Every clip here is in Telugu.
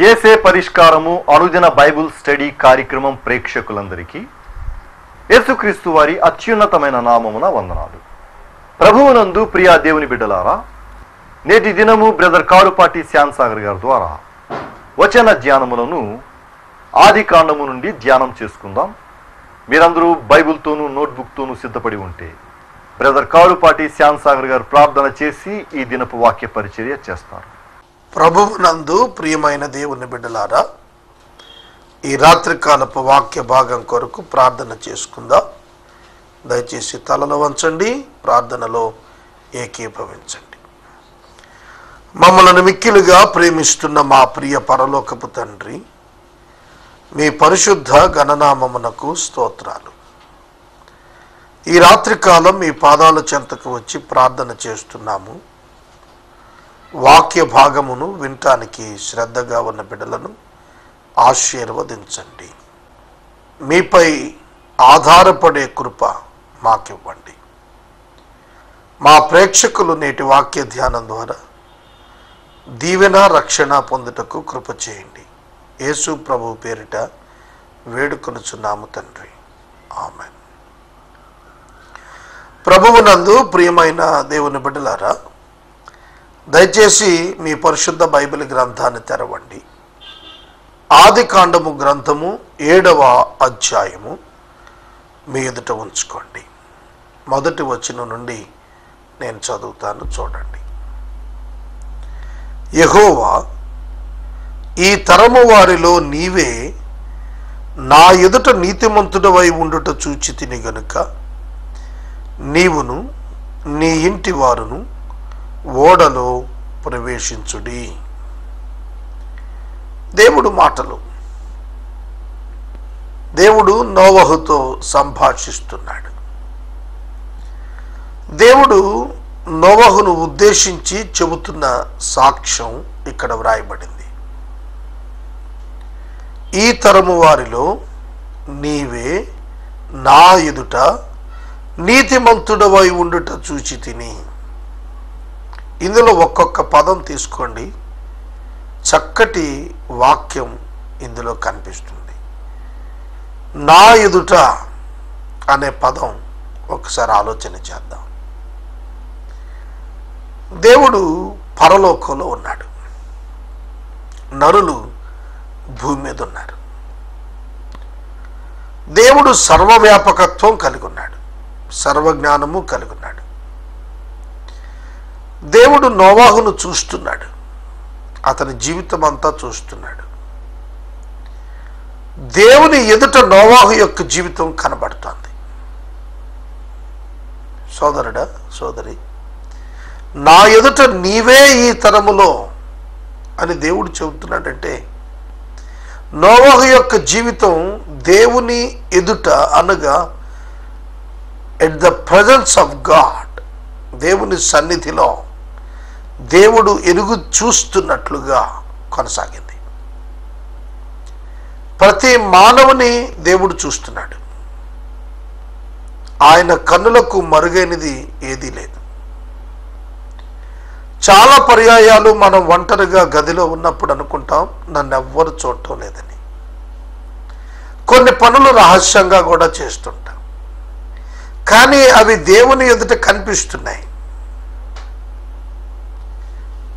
ఏసే పరిష్కారము అనుదిన బైబుల్ స్టడీ కార్యక్రమం ప్రేక్షకులందరికీ యేసుక్రీస్తు వారి అత్యున్నతమైన నామమున వందనాలు. ప్రభువునందు ప్రియా దేవుని బిడ్డలారా, నేటి దినము బ్రదర్ కారుపాటి శ్యామ్ సాగర్ గారి ద్వారా వచన ధ్యానములను ఆది కాండము నుండి ధ్యానం చేసుకుందాం. మీరందరూ బైబుల్తోనూ నోట్బుక్తోనూ సిద్ధపడి ఉంటే బ్రదర్ కారుపాటి శ్యామ్ సాగర్ గారు ప్రార్థన చేసి ఈ దినపు వాక్య పరిచర్య చేస్తారు. ప్రభువునందు ప్రియమైన దేవుని బిడ్డలారా, ఈ రాత్రికాలపు వాక్య భాగం కొరకు ప్రార్థన చేసుకుందాం. దయచేసి తలలో వంచండి, ప్రార్థనలో ఏకీభవించండి. మమ్మల్ని మిక్కిలుగా ప్రేమిస్తున్న మా ప్రియ పరలోకపు తండ్రి, మీ పరిశుద్ధ గణనామమునకు స్తోత్రాలు. ఈ రాత్రికాలం మీ పాదాల చెంతకు వచ్చి ప్రార్థన చేస్తున్నాము. వాక్య భాగమును వినటానికి శ్రద్ధగా ఉన్న బిడ్డలను ఆశీర్వదించండి. మీపై ఆధారపడే కృప మాకివ్వండి. మా ప్రేక్షకులు నేటి వాక్య ధ్యానం ద్వారా దీవెన రక్షణ పొందుటకు కృప చేయండి. యేసు ప్రభు పేరిట వేడుకొనుచున్నాము తండ్రి, ఆమేన్. ప్రభువునందు ప్రియమైన దేవుని బిడ్డలారా, దయచేసి మీ పరిశుద్ధ బైబిల్ గ్రంథాన్ని తెరవండి. ఆది కాండము గ్రంథము 7వ అధ్యాయము మీ ఎదుట ఉంచుకోండి. మొదటి వచనం నుండి నేను చదువుతాను, చూడండి. యెహోవా, ఈ తరము వారిలో నీవే నా ఎదుట నీతిమంతుడవై ఉండుట చూచితిని గనుక నీవును నీ ఇంటి వారును ఓడలో ప్రవేశించుడి. దేవుడు మాటలు. దేవుడు నోవహుతో సంభాషిస్తున్నాడు. దేవుడు నోవహును ఉద్దేశించి చెబుతున్న సాక్ష్యం ఇక్కడ వ్రాయబడింది. ఈ తరము వారిలో నీవే నా ఎదుట నీతిమంతుడవై ఉండుట చూచితిని. ఇందులో ఒక్కొక్క పదం తీసుకోండి, చక్కటి వాక్యం ఇందులో కనిపిస్తుంది. నా ఎదుట అనే పదం ఒకసారి ఆలోచన చేద్దాం. దేవుడు పరలోకంలో ఉన్నాడు, నరులు భూమి మీద ఉన్నారు. దేవుడు సర్వవ్యాపకత్వం కలిగి ఉన్నాడు, సర్వజ్ఞానము కలిగి ఉన్నాడు. దేవుడు నోవాహును చూస్తున్నాడు, అతని జీవితం అంతా చూస్తున్నాడు. దేవుని ఎదుట నోవాహు యొక్క జీవితం కనబడుతోంది. సోదరుడా, సోదరి, నా ఎదుట నీవే ఈ తరములో అని దేవుడు చెబుతున్నాడంటే నోవాహు యొక్క జీవితం దేవుని ఎదుట, అనగా at the presence of God, దేవుని సన్నిధిలో దేవుడు ఎరుగు చూస్తున్నట్లుగా కొనసాగింది. ప్రతి మానవుని దేవుడు చూస్తున్నాడు. ఆయన కన్నులకు మరుగైనది ఏదీ లేదు. చాలా పర్యాయాలు మనం ఒంటరిగా గదిలో ఉన్నప్పుడు అనుకుంటాం, నన్ను ఎవ్వరు చూడటం లేదని. కొన్ని పనులు రహస్యంగా కూడా చేస్తుంటాం, కానీ అవి దేవుని ఎదుట కనిపిస్తున్నాయి.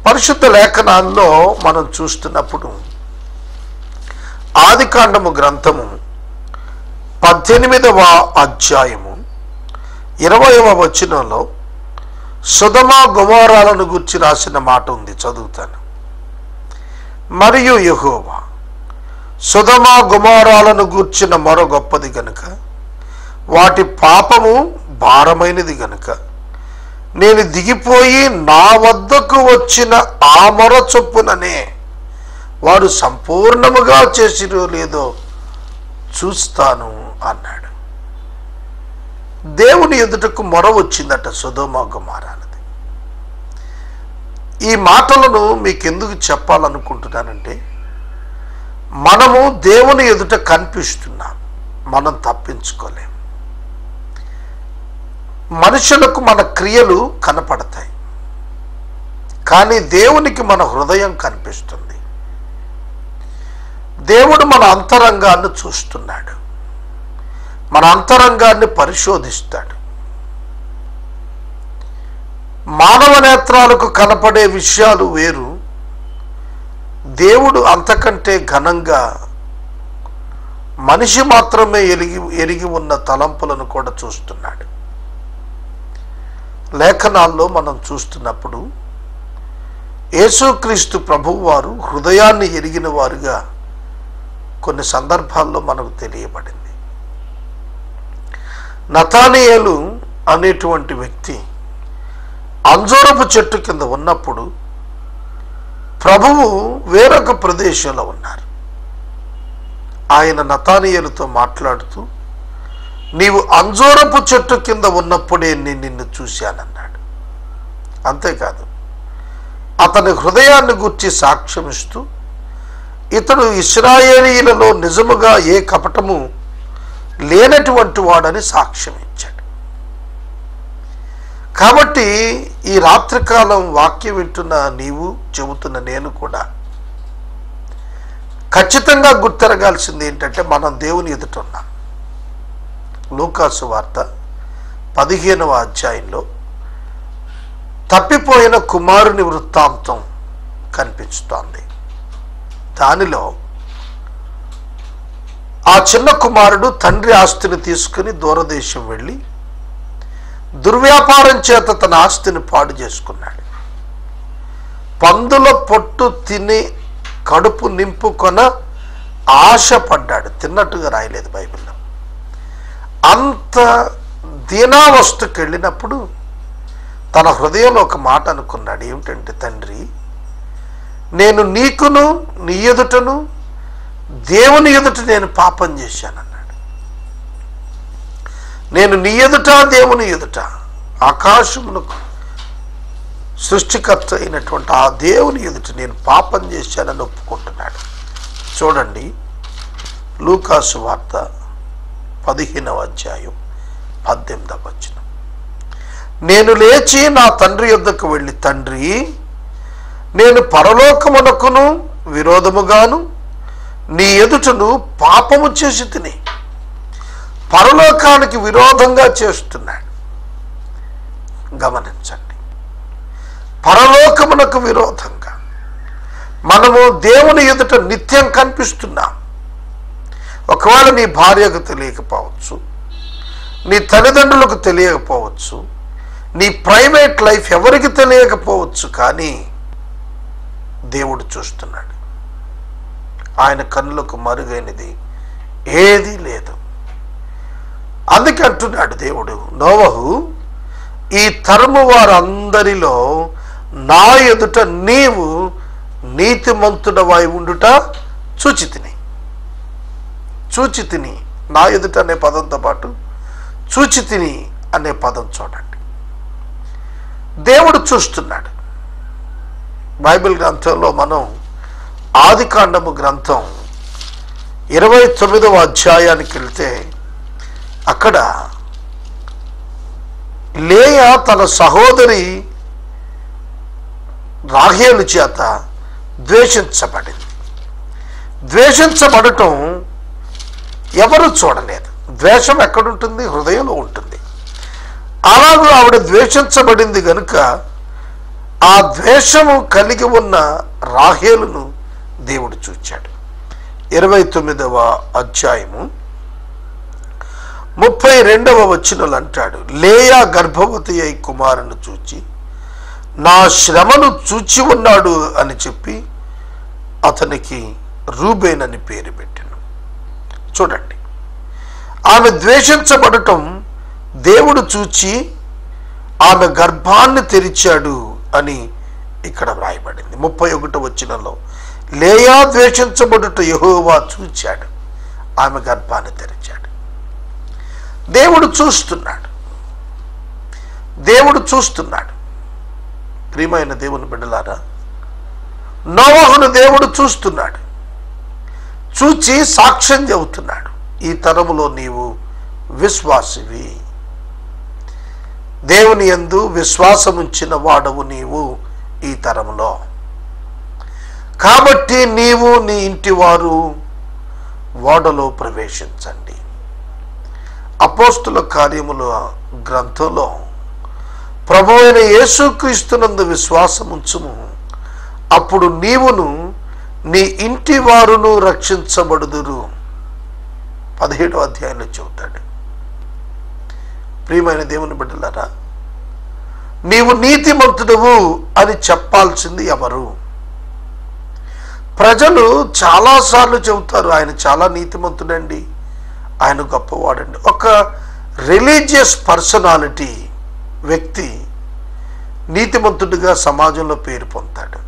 పరిశుద్ధ లేఖనాల్లో మనం చూస్తున్నప్పుడు ఆది కాండము గ్రంథము 18వ అధ్యాయము 20వ వచనంలో సొదొమ గొమొర్రాలను గురించి రాసిన మాట ఉంది, చదువుతాను. మరియు యెహోవా సొదొమ గొమొర్రాలను గూర్చిన మొర గొప్పది గనుక, వాటి పాపము భారమైనది గనుక నేను దిగిపోయి నా వద్దకు వచ్చిన ఆ మొర చొప్పుననే వారు సంపూర్ణముగా చేసిరో లేదో చూస్తాను అన్నాడు. దేవుని ఎదుటకు మొర వచ్చిందట సొదొమ గొమొర్రాలది. ఈ మాటలను మీకెందుకు చెప్పాలనుకుంటున్నానంటే, మనము దేవుని ఎదుట కనిపిస్తున్నాం, మనం తప్పించుకోలేం. మనుషులకు మన క్రియలు కనపడతాయి, కానీ దేవునికి మన హృదయం కనిపిస్తుంది. దేవుడు మన అంతరంగాన్ని చూస్తున్నాడు, మన అంతరంగాన్ని పరిశోధిస్తాడు. మానవ నేత్రాలకు కనపడే విషయాలు వేరు, దేవుడు అంతకంటే ఘనంగా మనిషి మాత్రమే ఎరిగి ఉన్న తలంపులను కూడా చూస్తున్నాడు. లేఖనాల్లో మనం చూస్తున్నప్పుడు యేసుక్రీస్తు ప్రభువు వారు హృదయాన్ని ఎరిగిన వారుగా కొన్ని సందర్భాల్లో మనకు తెలియబడింది. నతానియేలు అనేటువంటి వ్యక్తి అంజూరపు చెట్టు కింద ఉన్నప్పుడు ప్రభువు వేరొక ప్రదేశంలో ఉన్నారు. ఆయన నతానియేలుతో మాట్లాడుతూ, నీవు అంజూరపు చెట్టు కింద ఉన్నప్పుడే నేను నిన్ను చూశానన్నాడు. అంతేకాదు, అతని హృదయాన్ని గురించి సాక్ష్యం ఇస్తూ, ఇతడు ఇశ్రాయేలీయులలో నిజముగా ఏ కపటము లేనటువంటి వాడని సాక్ష్యం ఇచ్చాడు. కాబట్టి ఈ రాత్రికాలం వాక్యం వింటున్న నీవు, చెబుతున్న నేను కూడా ఖచ్చితంగా గుర్తెరగాల్సింది ఏంటంటే, మనం దేవుని ఎదుట ఉన్నాం. లూకాసు వార్త 15వ అధ్యాయంలో తప్పిపోయిన కుమారుని వృత్తాంతం కనిపిస్తోంది. దానిలో ఆ చిన్న కుమారుడు తండ్రి ఆస్తిని తీసుకుని దూరదేశం వెళ్ళి దుర్వ్యాపారం చేత తన ఆస్తిని పాడు చేసుకున్నాడు. పందుల పొట్టు తిని కడుపు నింపుకొన ఆశపడ్డాడు. తిన్నట్టుగా రాయలేదు బైబిల్లో. అంత దీనావస్థకు వెళ్ళినప్పుడు తన హృదయంలో ఒక మాట అనుకున్నాడు. ఏమిటంటే, తండ్రి, నేను నీకును నీ ఎదుటను దేవుని ఎదుట నేను పాపం చేశానన్నాడు. నేను నీ ఎదుట దేవుని ఎదుట ఆకాశమునకు సృష్టికర్త అయినటువంటి ఆ దేవుని ఎదుట నేను పాపం చేశానని ఒప్పుకుంటున్నాడు. చూడండి, లూకాసు వార్త 15వ అధ్యాయం 18వ వచనం. నేను లేచి నా తండ్రి యొద్దకు వెళ్ళి, తండ్రి, నేను పరలోకమునకును విరోధముగాను నీ ఎదుటను పాపము చేసి తిని. పరలోకానికి విరోధంగా చేస్తున్నాడు. గమనించండి, పరలోకమునకు విరోధంగా మనము దేవుని ఎదుట నిత్యం కనిపిస్తున్నాం. ఒకవేళ నీ భార్యకు తెలియకపోవచ్చు, నీ తల్లిదండ్రులకు తెలియకపోవచ్చు, నీ ప్రైవేట్ లైఫ్ ఎవరికి తెలియకపోవచ్చు, కానీ దేవుడు చూస్తున్నాడు. ఆయన కన్నులకు మరుగైనది ఏదీ లేదు. అందుకే అంటున్నాడు దేవుడు, నోవహు, ఈ తరము వారందరిలో నా ఎదుట నీవు నీతిమంతుడవై ఉండుట చూచితిని. చూచితిని, నా ఎదుట అనే పదంతో పాటు చూచితిని అనే పదం చూడండి. దేవుడు చూస్తున్నాడు. బైబిల్ గ్రంథంలో మనం ఆదికాండము గ్రంథం 29వ అధ్యాయానికి వెళ్తే అక్కడ లేయా తన సహోదరి రాహేలు చేత ద్వేషించబడింది. ద్వేషించబడటం ఎవరు చూడలేదు. ద్వేషం ఎక్కడుంటుంది? హృదయంలో ఉంటుంది. అలాగే ఆవిడ ద్వేషించబడింది గనుక ఆ ద్వేషము కలిగి ఉన్న రాహేలును దేవుడు చూచాడు. 29వ అధ్యాయము 32వ వచనంలో అంటాడు, లేయా గర్భవతి అయి కుమారుని చూచి నా శ్రమను చూచి ఉన్నాడు అని చెప్పి అతనికి రూబేన్ అని పేరు పెట్టాను. చూడండి, ఆమె ద్వేషించబడటం దేవుడు చూచి ఆమె గర్భాన్ని తెరిచాడు అని ఇక్కడ వ్రాయబడింది. 31వ వచనంలో లేయా ద్వేషించబడుట యెహోవా చూచాడు, ఆమె గర్భాన్ని తెరిచాడు. దేవుడు చూస్తున్నాడు. దేవుడు చూస్తున్నాడు. ప్రియమైన దేవుని బిడ్డలారా, నోవహును దేవుడు చూస్తున్నాడు. చూచి సాక్ష్యం చెబుతున్నాడు, ఈ తరములో నీవు విశ్వాసివి, దేవుని యందు విశ్వాసముంచిన వాడవు నీవు ఈ తరములో. కాబట్టి నీవు నీ ఇంటి వారు ఓడలో ప్రవేశించండి. అపోస్తుల కార్యముల గ్రంథంలో ప్రభువైన యేసుక్రీస్తునందు విశ్వాసముంచుము, అప్పుడు నీవును నీ ఇంటి వారును రక్షించబడుదురు 17వ అధ్యాయంలో చెబుతాడు. ప్రియమైన దేవుని బిడ్డలారా, నీవు నీతిమంతుడవు అని చెప్పాల్సింది ఎవరు? ప్రజలు చాలాసార్లు చెబుతారు ఆయన చాలా నీతిమంతుడండి, ఆయన గొప్పవాడండి. ఒక రిలీజియస్ పర్సనాలిటీ వ్యక్తి నీతిమంతుడిగా సమాజంలో పేరు పొందుతాడు.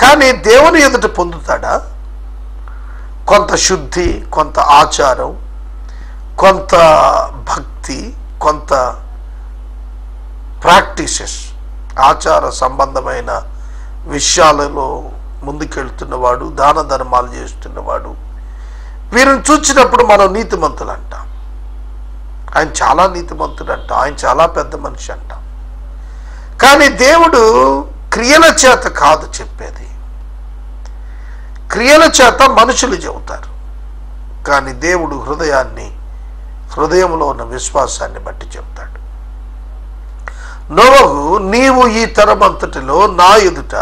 కానీ దేవుని ఎదుట పొందుతాడా? కొంత శుద్ధి, కొంత ఆచారం, కొంత భక్తి, కొంత ప్రాక్టీసెస్, ఆచార సంబంధమైన విషయాలలో ముందుకెళ్తున్నవాడు, దాన ధర్మాలు చేస్తున్నవాడు, వీరిని చూచినప్పుడు మనం నీతిమంతులు అంటాం. ఆయన చాలా నీతిమంతుడు అంటాం, ఆయన చాలా పెద్ద మనిషి అంటాం. కానీ దేవుడు క్రియల చేత కాదు చెప్పేది. క్రియల చేత మనుషులు చెబుతారు, కానీ దేవుడు హృదయంలో ఉన్న విశ్వాసాన్ని బట్టి చెబుతాడు. నోవహు, నీవు ఈ తరమంతటిలో నా ఎదుట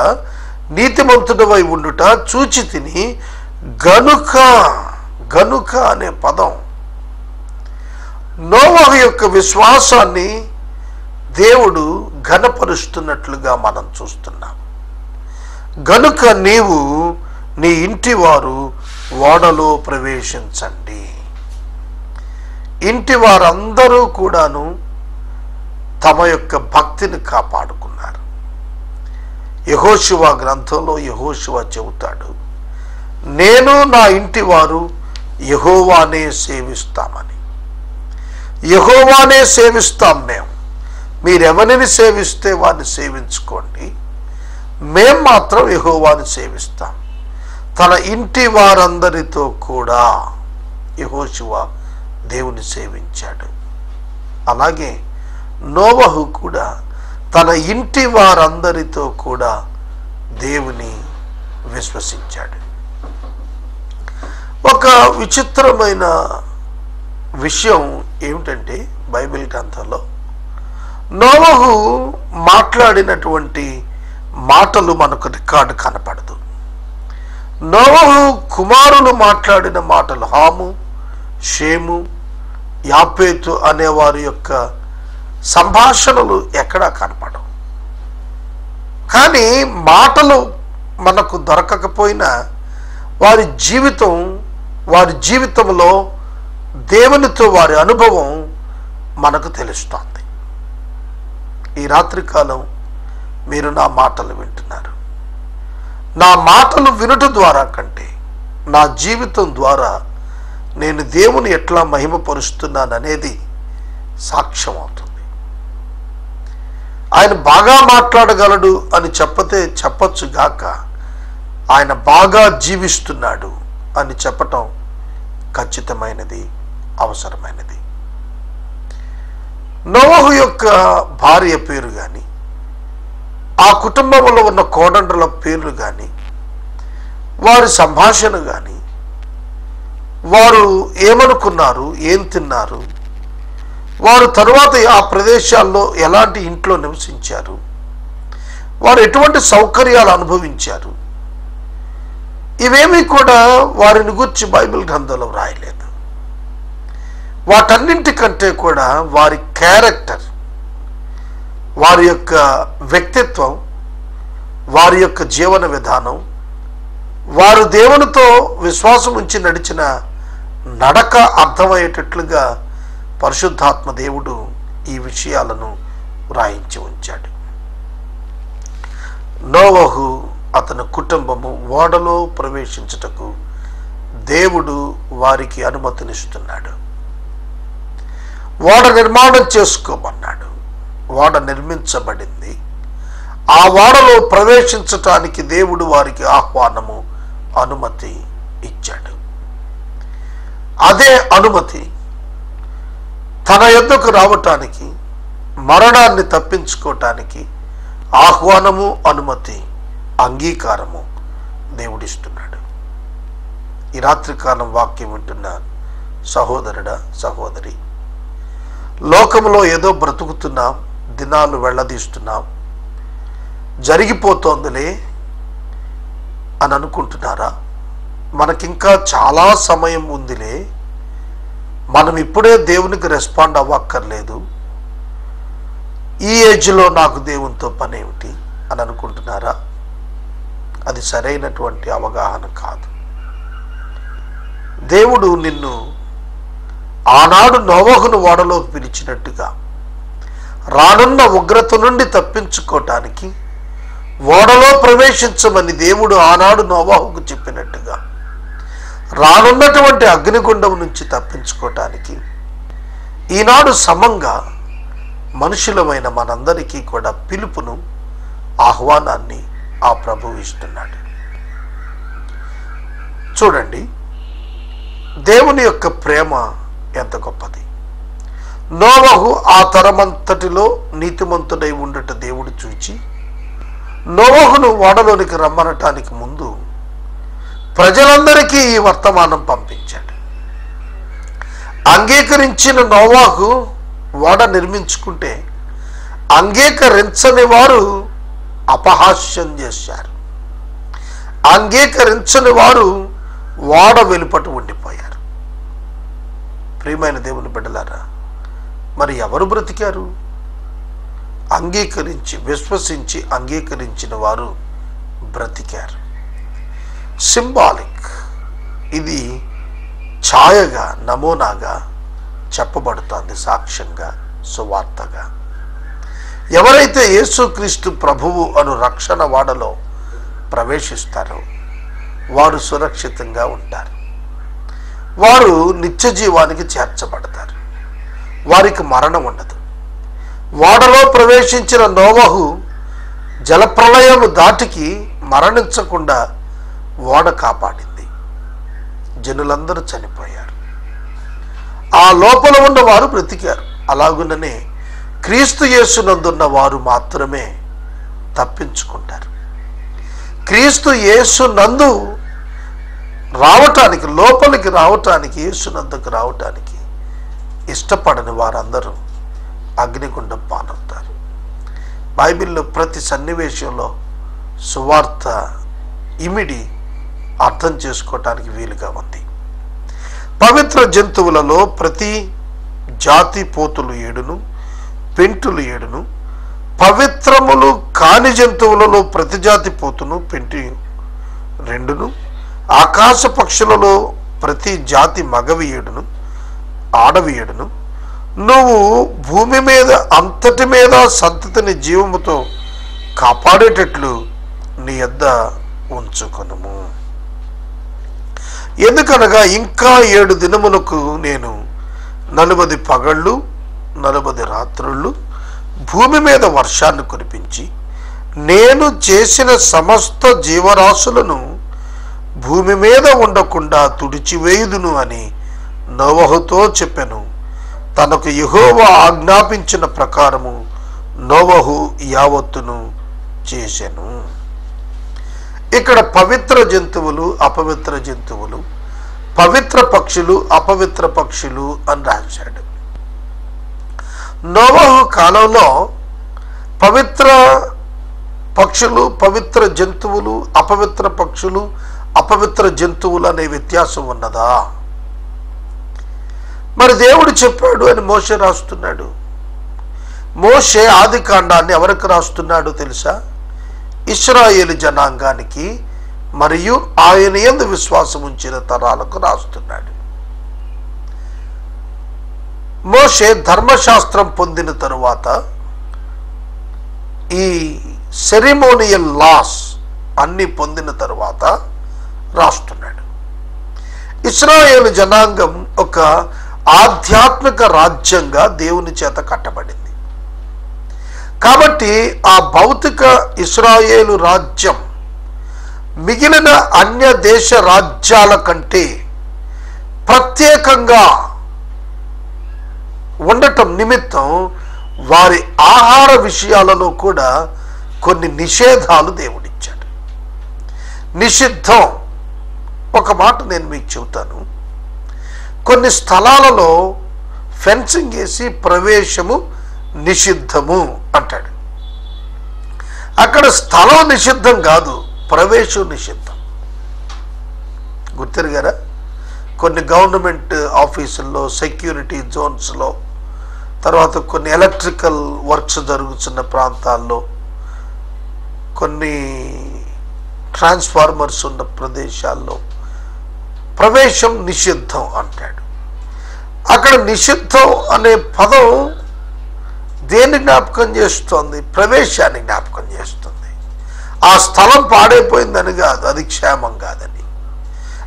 నీతిమంతుడవై ఉండుట చూచి తిని గనుక అనే పదం నోవహు యొక్క విశ్వాసాన్ని దేవుడు ఘనపరుస్తున్నట్లుగా మనం చూస్తున్నాం. గనుక నీవు నీ ఇంటి వారు ఓడలో ప్రవేశించండి. ఇంటి వారందరూ కూడాను తమ యొక్క భక్తిని కాపాడుకున్నారు. యెహోషువ గ్రంథంలో యెహోషువ చెబుతాడు, నేను నా ఇంటి వారు యెహోవానే సేవిస్తామని. యెహోవానే సేవిస్తాం మేము, మీరెవరిని సేవిస్తే వారిని సేవించుకోండి, మేం మాత్రం యెహోవాని సేవిస్తాం. తన ఇంటి వారందరితో కూడా యెహోషువ దేవుని సేవించాడు. అలాగే నోవహు కూడా తన ఇంటి వారందరితో కూడా దేవుని విశ్వసించాడు. ఒక విచిత్రమైన విషయం ఏమిటంటే, బైబిల్ గ్రంథంలో నోవహు మాట్లాడినటువంటి మాటలు మనకు రికార్డు కనపడదు. నోవహు కుమారులు మాట్లాడిన మాటలు, హాము, షేము, యాపేతు అనేవారి యొక్క సంభాషణలు ఎక్కడా కనపడవు. కానీ మాటలు మనకు దొరకకపోయినా వారి జీవితంలో దేవునితో వారి అనుభవం మనకు తెలుస్తోంది. ఈ రాత్రికాలం మీరు నా మాటలు వింటున్నారు. నా మాటలు వినుట ద్వారా కంటే నా జీవితం ద్వారా నేను దేవుని ఎట్లా మహిమపరుస్తున్నాననేది సాక్ష్యం అవుతుంది. ఆయన బాగా మాట్లాడగలడు అని చెప్పచ్చు గాక, ఆయన బాగా జీవిస్తున్నాడు అని చెప్పటం ఖచ్చితమైనది, అవసరమైనది. నోవహు యొక్క భార్య పేరు కానీ, ఆ కుటుంబంలో ఉన్న కోడండ్రుల పేర్లు కానీ, వారి సంభాషణ కానీ, వారు ఏమనుకున్నారు, ఏం తిన్నారు, వారు తరువాత ఆ ప్రదేశాల్లో ఎలాంటి ఇంట్లో నివసించారు, వారు ఎటువంటి సౌకర్యాలు అనుభవించారు, ఇవేమీ కూడా వారిని గురించి బైబిల్ గ్రంథంలో రాయలేదు. వాటన్నింటికంటే కూడా వారి క్యారెక్టర్, వారి యొక్క వ్యక్తిత్వం, వారి యొక్క జీవన విధానం, వారు దేవునితో విశ్వాసం ఉంచి నడిచిన నడక అర్థమయ్యేటట్లుగా పరిశుద్ధాత్మ దేవుడు ఈ విషయాలను వ్రాయించి ఉంచాడు. నోవహు అతని కుటుంబము ఓడలో ప్రవేశించుటకు దేవుడు వారికి అనుమతినిస్తున్నాడు. ఓడ నిర్మాణం చేసుకోమన్నాడు. ఓడ నిర్మించబడింది. ఆ ఓడలో ప్రవేశించటానికి దేవుడు వారికి ఆహ్వానము, అనుమతి ఇచ్చాడు. అదే అనుమతి తన యొద్దకు రావటానికి, మరణాన్ని తప్పించుకోవటానికి ఆహ్వానము, అనుమతి, అంగీకారము దేవుడిస్తున్నాడు. ఈ రాత్రికాలం వాక్యం వింటున్న సహోదరుడా, సహోదరి, లోకంలో ఏదో బ్రతుకుతున్నాం, దినాలు వెళ్ళదీస్తున్నాం, జరిగిపోతోందిలే అని అనుకుంటున్నారా? మనకింకా చాలా సమయం ఉందిలే, మనం ఇప్పుడే దేవునికి రెస్పాండ్ అవ్వక్కర్లేదు, ఈ ఏజ్లో నాకు దేవునితో పని ఏమిటి అని అనుకుంటున్నారా? అది సరైనటువంటి అవగాహన కాదు. దేవుడు నిన్ను ఆనాడు నోవహును ఓడలోకి పిలిచినట్టుగా రానున్న ఉగ్రత నుండి తప్పించుకోవటానికి ఓడలో ప్రవేశించమని దేవుడు ఆనాడు నోవహుకు చెప్పినట్టుగా రానున్నటువంటి అగ్నిగుండం నుంచి తప్పించుకోవటానికి ఈనాడు సమంగా మనుషులమైన మనందరికీ కూడా పిలుపును, ఆహ్వానాన్ని ఆ ప్రభువు ఇస్తున్నాడు. చూడండి, దేవుని యొక్క ప్రేమ ఎంత గొప్పది. నోవహు ఆ తరమంతటిలో నీతిమంతుడై ఉండట దేవుడు చూచి నోవహును ఓడలోనికి రమ్మనటానికి ముందు ప్రజలందరికీ ఈ వర్తమానం పంపించాడు. అంగీకరించిన నోవహు ఓడ నిర్మించుకుంటే అంగీకరించని వారు అపహాస్యం చేశారు. అంగీకరించని వారు ఓడ వెలుపట ఉండిపోయారు. ప్రియమైన దేవుని బిడ్డలారా, మరి ఎవరు బ్రతికారు? అంగీకరించి, విశ్వసించి అంగీకరించిన వారు బ్రతికారు. సింబాలిక్, ఇది ఛాయగా, నమూనాగా చెప్పబడుతోంది, సాక్ష్యంగా, సువార్తగా. ఎవరైతే యేసుక్రీస్తు ప్రభువు అను రక్షణ వాడలో ప్రవేశిస్తారో వారు సురక్షితంగా ఉంటారు. వారు నిత్య జీవానికి చేర్చబడతారు. వారికి మరణం ఉండదు. ఓడలో ప్రవేశించిన నోవహు జలప్రళయము దాటికి మరణించకుండా ఓడ కాపాడింది. జనులందరూ చనిపోయారు, ఆ లోపల ఉన్న వారు బ్రతికారు. అలాగుననే క్రీస్తు యేసునందున్న వారు మాత్రమే తప్పించుకుంటారు. క్రీస్తు యేసునందు రావటానికి, లోపలికి రావటానికి, యేసునందుకు రావటానికి ఇష్టపడని వారందరూ అగ్నిగుండం పాలవుతారు. బైబిల్లో ప్రతి సన్నివేశంలో సువార్త ఇమిడి అర్థం చేసుకోవటానికి వీలుగా ఉంది. పవిత్ర జంతువులలో ప్రతి జాతి పోతులు 7ను, పెంటులు 7ను, పవిత్రములు కాని జంతువులలో ప్రతి జాతి పోతును, పెంటి 2ను, ఆకాశ పక్షులలో ప్రతి జాతి మగవి 7ను, ఆడవి 7ను, నువ్వు భూమి మీద అంతటి మీద సంతతిని జీవముతో కాపాడేటట్లు నీ యొద్ద ఉంచుకొనుము. ఎందుకనగా ఇంకా 7 దినములకు నేను 40 పగళ్ళు 40 రాత్రుళ్ళు భూమి మీద వర్షాన్ని కురిపించి నేను చేసిన సమస్త జీవరాశులను భూమి మీద ఉండకుండా తుడిచివేయుదును అని నోవహుతో చెప్పెను. తనకు యెహోవా ఆజ్ఞాపించిన ప్రకారము నోవహు యావత్తును చేసెను. ఇక్కడ పవిత్ర జంతువులు, అపవిత్ర జంతువులు, పవిత్ర పక్షులు, అపవిత్ర పక్షులు అని రాశాడు. నోవహు కాలంలో పవిత్ర పక్షులు, పవిత్ర జంతువులు, అపవిత్ర పక్షులు, అపవిత్ర జంతువులు అనే వ్యత్యాసం ఉన్నదా? మరి దేవుడు చెప్పాడు అని మోషే రాస్తున్నాడు. మోషే ఆది కాండాన్ని ఎవరికి రాస్తున్నాడు తెలుసా? ఇశ్రాయేలు జనాంగానికి మరియు ఆయన యందు విశ్వాసం ఉంచిన తరాలకు రాస్తున్నాడు. మోషే ధర్మశాస్త్రం పొందిన తరువాత ఈ సెరిమోనియల్ లాస్ అన్ని పొందిన తరువాత రాస్తున్నాడు. ఇశ్రాయేలు జనాంగం ఒక ఆధ్యాత్మిక రాజ్యంగా దేవుని చేత కట్టబడింది. కాబట్టి ఆ భౌతిక ఇశ్రాయేలు రాజ్యం మిగిలిన అన్య దేశ రాజ్యాల కంటే ప్రత్యేకంగా ఉండటం నిమిత్తం వారి ఆహార విషయాలలో కూడా కొన్ని నిషేధాలు దేవుడిచ్చాడు. నిషిద్ధం ఒక మాట నేను మీకు చెబుతాను. కొన్ని స్థలాలలో ఫెన్సింగ్ వేసి ప్రవేశము నిషిద్ధము అంటాడు. అక్కడ స్థలం నిషిద్ధం కాదు, ప్రవేశం నిషిద్ధం. గుర్తెరిగారా? కొన్ని గవర్నమెంట్ ఆఫీసుల్లో, సెక్యూరిటీ జోన్స్లో, తర్వాత కొన్ని ఎలక్ట్రికల్ వర్క్స్ జరుగుతున్న ప్రాంతాల్లో, కొన్ని ట్రాన్స్ఫార్మర్స్ ఉన్న ప్రదేశాల్లో ప్రవేశం నిషిద్ధం అంటాడు. అక్కడ నిషిద్ధం అనే పదం దేన్ని జ్ఞాపకం చేస్తుంది? ప్రవేశాన్ని జ్ఞాపకం చేస్తుంది. ఆ స్థలం పాడైపోయిందని కాదు, అది క్షేమం కాదని.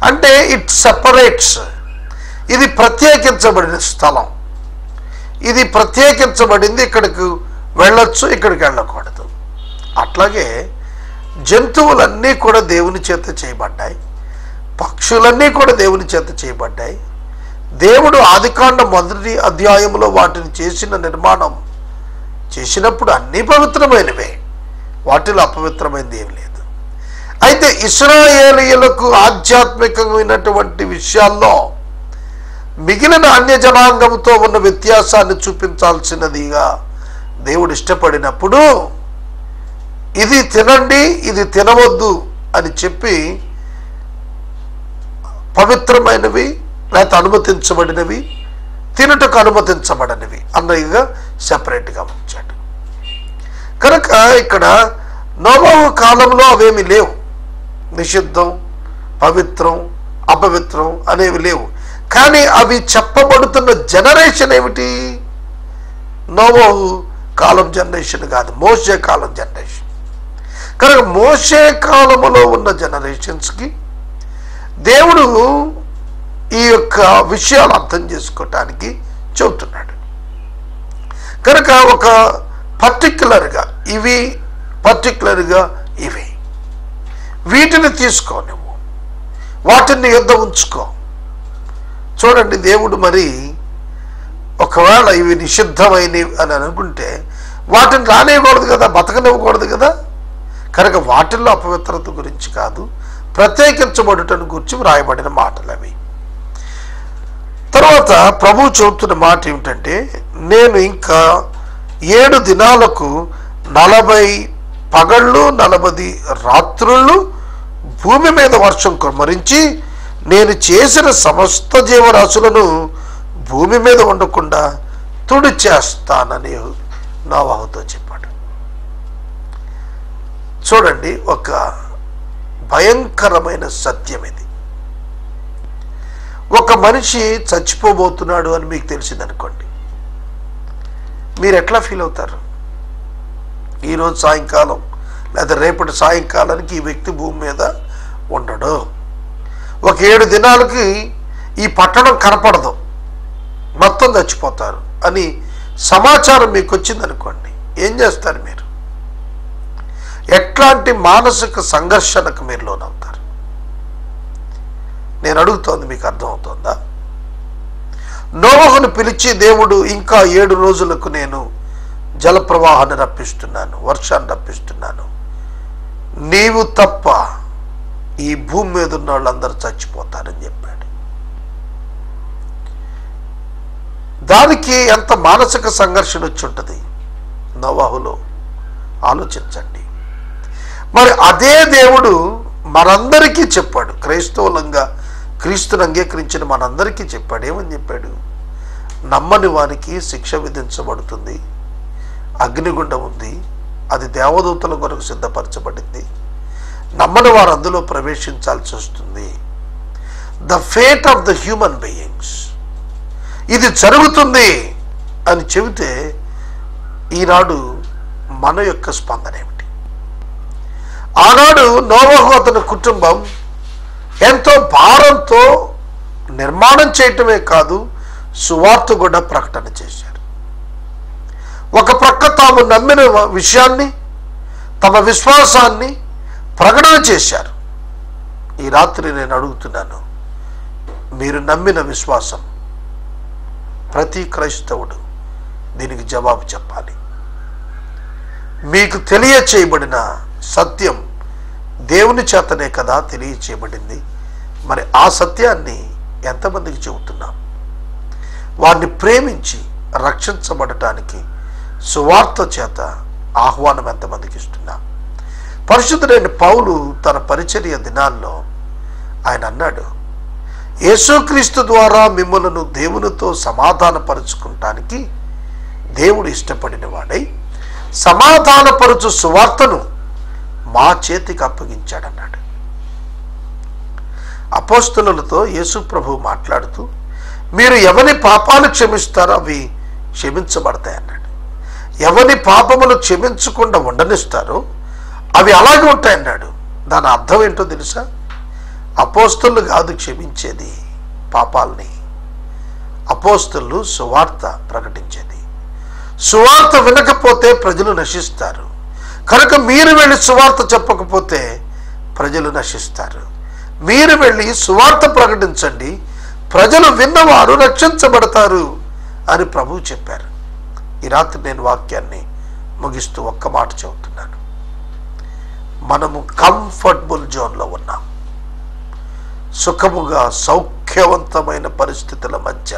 అంటే ఇట్ సెపరేట్స్. ఇది ప్రత్యేకించబడిన స్థలం, ఇది ప్రత్యేకించబడింది, ఇక్కడికి వెళ్ళొచ్చు, ఇక్కడికి వెళ్ళకూడదు. అట్లాగే జంతువులన్నీ కూడా దేవుని చేత చేయబడ్డాయి, పక్షులన్నీ కూడా దేవుని చేత చేయబడ్డాయి. దేవుడు ఆదికాండ 1వ అధ్యాయంలో వాటిని చేసిన నిర్మాణం చేసినప్పుడు అన్నీ పవిత్రమైనవే, వాటిలో అపవిత్రమైనది ఏం లేదు. అయితే ఇశ్రాయేలీయులకు ఆధ్యాత్మికమైనటువంటి విషయాల్లో మిగిలిన అన్య జనాంగంతో ఉన్న వ్యత్యాసాన్ని చూపించాల్సినదిగా దేవుడు ఇష్టపడినప్పుడు ఇది తినండి, ఇది తినవద్దు అని చెప్పి పవిత్రమైనవి లేకపోతే అనుమతించబడినవి, తినుటకు అనుమతించబడనివి అన్నవిగా సెపరేట్గా ఉంచాడు. కనుక ఇక్కడ నోవహు కాలంలో అవేమి లేవు. నిషిద్ధం, పవిత్రం, అపవిత్రం అనేవి లేవు. కానీ అవి చెప్పబడుతున్న జనరేషన్ ఏమిటి? నోవహు కాలం జనరేషన్ కాదు, మోషే కాలం జనరేషన్. కనుక మోషే కాలములో ఉన్న జనరేషన్స్కి దేవుడు ఈ యొక్క విషయాలు అర్థం చేసుకోవటానికి చెబుతున్నాడు. కనుక ఒక పర్టిక్యులర్గా ఇవి, పర్టిక్యులర్గా ఇవి, వీటిని తీసుకో, నువ్వు వాటిని యుద్ధ ఉంచుకో. చూడండి, దేవుడు మరి ఒకవేళ ఇవి నిషిద్ధమైనవి అని అనుకుంటే వాటిని రానివ్వకూడదు కదా, బతకనివ్వకూడదు కదా. కనుక వాటిల్లో అపవిత్రత గురించి కాదు, ప్రత్యేకించబడుటను గురించి వ్రాయబడిన మాటలు అవి. తర్వాత ప్రభువు చెబుతున్న మాట ఏమిటంటే, నేను ఇంకా 7 దినాలకు 40 పగళ్ళు 40 రాత్రుళ్ళు భూమి మీద వర్షం కుమ్మరించి నేను చేసిన సమస్త జీవరాశులను భూమి మీద ఉండకుండా తుడిచేస్తానని నోవహుతో చెప్పాడు. చూడండి, ఒక భయంకరమైన సత్యం ఇది. ఒక మనిషి చచ్చిపోబోతున్నాడు అని మీకు తెలిసిందనుకోండి, మీరు ఎట్లా ఫీల్ అవుతారు? ఈరోజు సాయంకాలం లేదా రేపటి సాయంకాలానికి ఈ వ్యక్తి భూమి మీద ఉండడు, ఒక 7 దినాలకి ఈ పట్టణం కనపడదు, మొత్తం చచ్చిపోతారు అని సమాచారం మీకు వచ్చిందనుకోండి, ఏం చేస్తారు మీరు? ఎట్లాంటి మానసిక సంఘర్షణకు మీరు లోనవుతారు? నేను అడుగుతోంది మీకు అర్థమవుతోందా? నోవహును పిలిచి దేవుడు ఇంకా 7 రోజులకు నేను జలప్రవాహాన్ని రప్పిస్తున్నాను, వర్షాన్ని రప్పిస్తున్నాను, నీవు తప్ప ఈ భూమి మీద ఉన్న వాళ్ళందరూ చచ్చిపోతారని చెప్పాడు. దానికి ఎంత మానసిక సంఘర్షణ వచ్చి ఉంటుంది నోవహులో, ఆలోచించండి. మరి అదే దేవుడు మనందరికీ చెప్పాడు, క్రైస్తవులంగా క్రీస్తుని అంగీకరించిన మనందరికీ చెప్పాడు. ఏమని చెప్పాడు? నమ్మని వారికి శిక్ష విధించబడుతుంది, అగ్నిగుండం ఉంది, అది దేవదూతల కొరకు సిద్ధపరచబడింది, నమ్మని వారు అందులో ప్రవేశించాల్సి వస్తుంది. The fate of the human beings, ఇది జరుగుతుంది అని చెబితే ఈనాడు మన యొక్క స్పందన ఏమిటి? ఆనాడు నోవహు అతని కుటుంబం ఎంతో భారంతో నిర్మాణం చేయటమే కాదు, సువార్త కూడా ప్రకటన చేశారు. ఒక ప్రక్క తాము నమ్మిన విషయాన్ని, తమ విశ్వాసాన్ని ప్రకటన చేశారు. ఈ రాత్రి నేను అడుగుతున్నాను, మీరు నమ్మిన విశ్వాసం, ప్రతి క్రైస్తవుడు దీనికి జవాబు చెప్పాలి. మీకు తెలియచేయబడిన సత్యం దేవుని చేతనే కదా తెలియచేయబడింది, మరి ఆ సత్యాన్ని ఎంతమందికి చెబుతున్నాం? వారిని ప్రేమించి రక్షించబడటానికి సువార్త చేత ఆహ్వానం ఎంతమందికి ఇస్తున్నాం? పరిశుద్ధుడైన పౌలు తన పరిచర్య దినాల్లో ఆయన అన్నాడు, యేసుక్రీస్తు ద్వారా మిమ్మలను దేవునితో సమాధానపరుచుకుంటానికి దేవుడు ఇష్టపడిన వాడై సమాధానపరుచు సువార్తను మా చేతికి అప్పగించాడన్నాడు. అపోస్తలులతో యేసు ప్రభు మాట్లాడుతూ, మీరు ఎవరి పాపాలు క్షమిస్తారో అవి క్షమించబడతాయన్నాడు. ఎవరి పాపములు క్షమించకుండా ఉండనిస్తారో అవి అలాగే ఉంటాయన్నాడు. దాని అర్థం ఏంటో తెలుసా? అపోస్తలు కాదు క్షమించేది పాపాలని, అపోస్తలు సువార్త ప్రకటించేది. సువార్త వినకపోతే ప్రజలు నశిస్తారు కనుక మీరు వెళ్ళి సువార్త చెప్పకపోతే ప్రజలు నశిస్తారు. మీరు వెళ్ళి సువార్త ప్రకటించండి, ప్రజలు విన్నవారు రక్షించబడతారు అని ప్రభువు చెప్పారు. ఈ రాత్రి నేను వాక్యాన్ని ముగిస్తూ ఒక్క మాట చెబుతున్నాను. మనము కంఫర్టబుల్ జోన్లో ఉన్నాం. సుఖముగా సౌఖ్యవంతమైన పరిస్థితుల మధ్య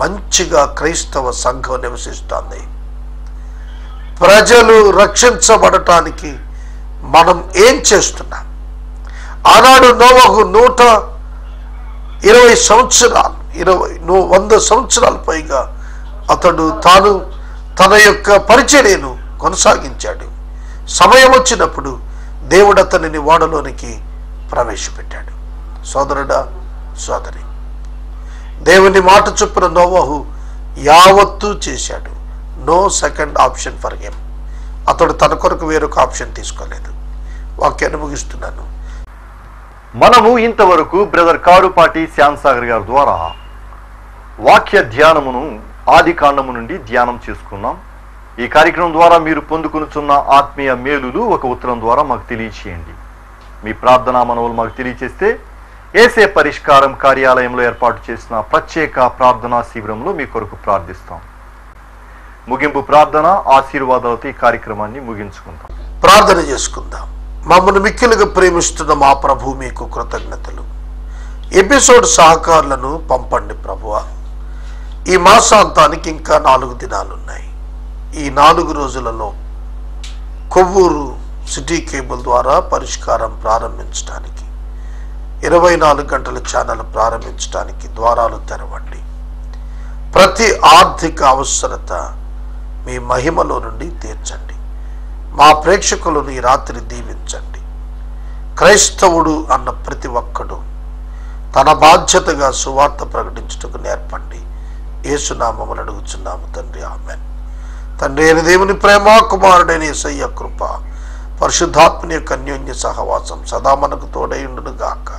మంచిగా క్రైస్తవ సంఘం నివసిస్తోంది. ప్రజలు రక్షించబడటానికి మనం ఏం చేస్తున్నాం? ఆనాడు నోవహు 120 సంవత్సరాలు 100 సంవత్సరాల పైగా అతడు తన యొక్క పరిచర్యను కొనసాగించాడు. సమయం వచ్చినప్పుడు దేవుడు అతనిని ఓడలోనికి ప్రవేశపెట్టాడు. సోదరుడా, సోదరి, దేవుని మాట చొప్పున నోవహు యావత్తు చేశాడు. No second option for him. అతడు తన కొరకు వేరొక ఆప్షన్ తీసుకోలేదు. వాక్యాన్ని ముగిస్తున్నాను. మనము ఇంతవరకు బ్రదర్ కారుపాటి శ్యామ్సాగర్ గారి ద్వారా వాక్య ధ్యానమును ఆది కాండము నుండి ధ్యానం చేసుకున్నాం. ఈ కార్యక్రమం ద్వారా మీరు పొందుకునుచున్న ఆత్మీయ మేలులు ఒక ఉత్తరం ద్వారా మాకు తెలియచేయండి. మీ ప్రార్థనా మనవులు మాకు తెలియచేస్తే ఏసే పరిష్కారం కార్యాలయంలో ఏర్పాటు చేసిన ప్రత్యేక ప్రార్థనా శిబిరంలో మీ కొరకు ప్రార్థిస్తాం. ముగింపు ప్రార్థన ఆశీర్వాదాలతో ఈ కార్యక్రమాన్ని ముగించుకుందాం. ప్రార్థన చేసుకుందాం. మమ్మల్ని మిక్కిలుగా ప్రేమిస్తున్న మా ప్రభు మీకు కృతజ్ఞతలు. ఎపిసోడ్ సహకారులను పంపండి ప్రభువా. ఈ మాసాంతానికి ఇంకా 4 దినాలున్నాయి. ఈ 4 రోజులలో కొవ్వూరు సిటీ కేబుల్ ద్వారా పరిష్కారం ప్రారంభించడానికి 24 గంటల ఛానల్ ప్రారంభించడానికి ద్వారాలు తెరవండి. ప్రతి ఆర్థిక అవసరత మీ మహిమలో నుండి తీర్చండి. మా ప్రేక్షకులను ఈ రాత్రి దీవించండి. క్రైస్తవుడు అన్న ప్రతి ఒక్కడు తన బాధ్యతగా సువార్త ప్రకటించుటకు నేర్పండి. యేసునామమున అడుగుచున్నాము తండ్రి, ఆమేన్. తండ్రి అయిన దేవుని ప్రేమ, కుమారుడైన యేసయ్య కృప, పరిశుద్ధాత్మని యొక్క అన్యోన్య సహవాసం సదా మనకు తోడై ఉండును గాక.